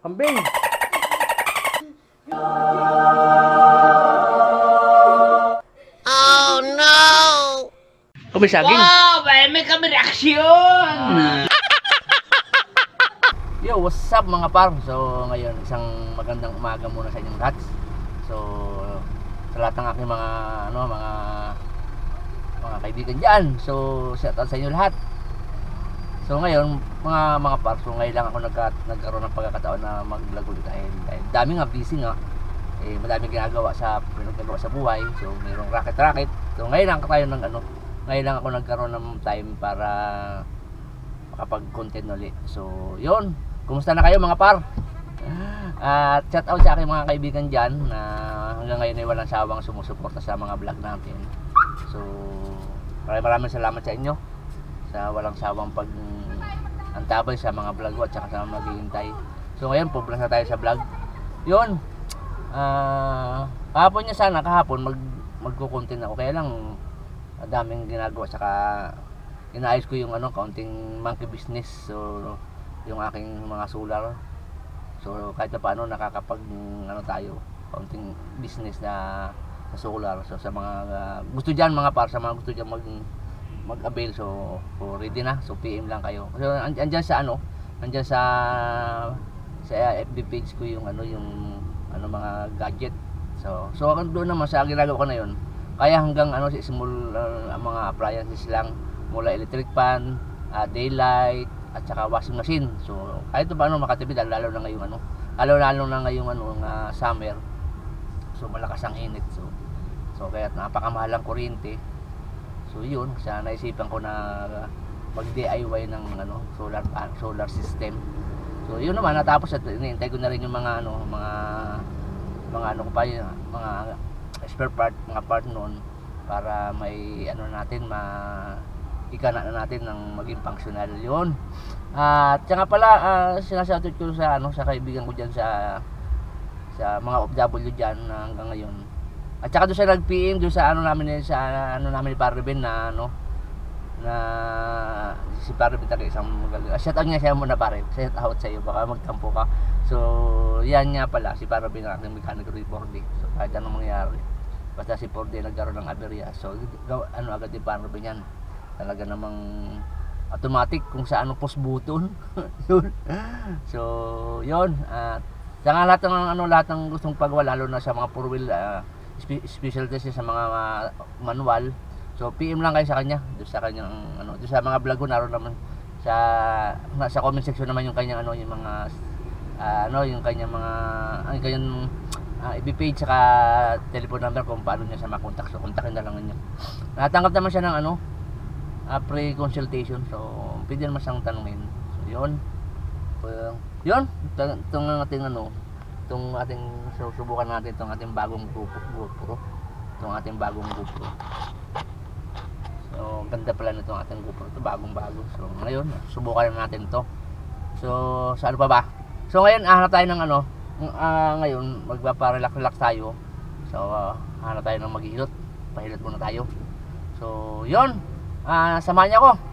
Kambing! Oh no! Kami saging. Wow! May kami reaksyon! Yo, what's up mga par? So ngayon, isang magandang umaga muna sa inyong lahat. So sa lahat ng aking mga kaibigan diyan. So shout out sa inyo lahat. So ngayon, mga par, so ngayon lang ako nagkaroon ng pagkakataon na mag-vlog ulit dahil dami nga, busy nga. Madaming ginagawa sa buhay. So mayroong racket. So ngayon lang ako nagkaroon ng time para makapag-content ulit. So yun, kumusta na kayo mga par? At shout out sa aking mga kaibigan dyan na hanggang ngayon ay walang sawang sumusuporta sa mga vlog natin. So maraming salamat sa inyo sa walang sawang antabay sa mga vlog ko at saka sa maghihintay. So ngayon, pobras na tayo sa vlog. Yun, kahapon magko-content ako, kaya lang daming ginagawa, saka inaayos ko yung kaunting monkey business. So yung aking mga solar, so kahit pa paano nakakapag tayo kaunting business na sa solar. So sa mga gusto diyan mga par, sa mga gusto diyan mag-avail, so ready na. So PM lang kayo. So andyan sa FB page ko yung mga gadget. So doon naman sa ginagawa ko na yun. Kaya hanggang sa small mga appliances lang, mula electric fan, daylight at saka washing machine. So kahit paano makatipid, lalo na ngayong summer. So malakas ang init. So kaya napakamahal ang kuryente. So yun, sa naisipan ko na mag-DIY ng solar system. So yun naman, natapos at hinihintay ko na rin yung mga spare part, mga part noon, para may ikana na natin ng maging functional yun. At saka pala, sinasoutout ko sa kaibigan ko diyan sa mga OFW diyan na hanggang ngayon. At saka doon siya nag-PM doon sa namin ni Parvin na si Parvin talaga isang magaling. Shout out nga siya muna pare. Shout out sa iyo, baka magtampo ka. So yan nga pala si Parvin ang aking mechanical report. So kahit anong mangyari, basta si Ford nagkaroon ng aberya, so agad ni Parvin yan. Talaga namang automatic kung sa push button. Yun. So yun, saka lahat ng gustong pagawa, lalo na sa mga 4-wheel special test sa mga manual. So PM lang kayo sa kanya, doon sa kanyang doon sa mga vlog ko, naroon naman sa comment section naman yung kanyang yung mga yung kanyang FB page saka telephone number kung paano niya sa makontak. So kontakin na lang niyo. Natanggap naman siya ng pre-consultation. So pwede naman siyang tanungin. So yun. Itong ating susubukan natin itong ating bagong GoPro. So ganda pala nitong ating GoPro, ito bagong-bago. So ngayon subukan natin to. So sa pa ba? So ngayon hanap tayo ng ngayon magpapa-relax tayo. So hanap tayo ng maghihilot. Pahilot muna tayo. So yun, samahan niyo ako.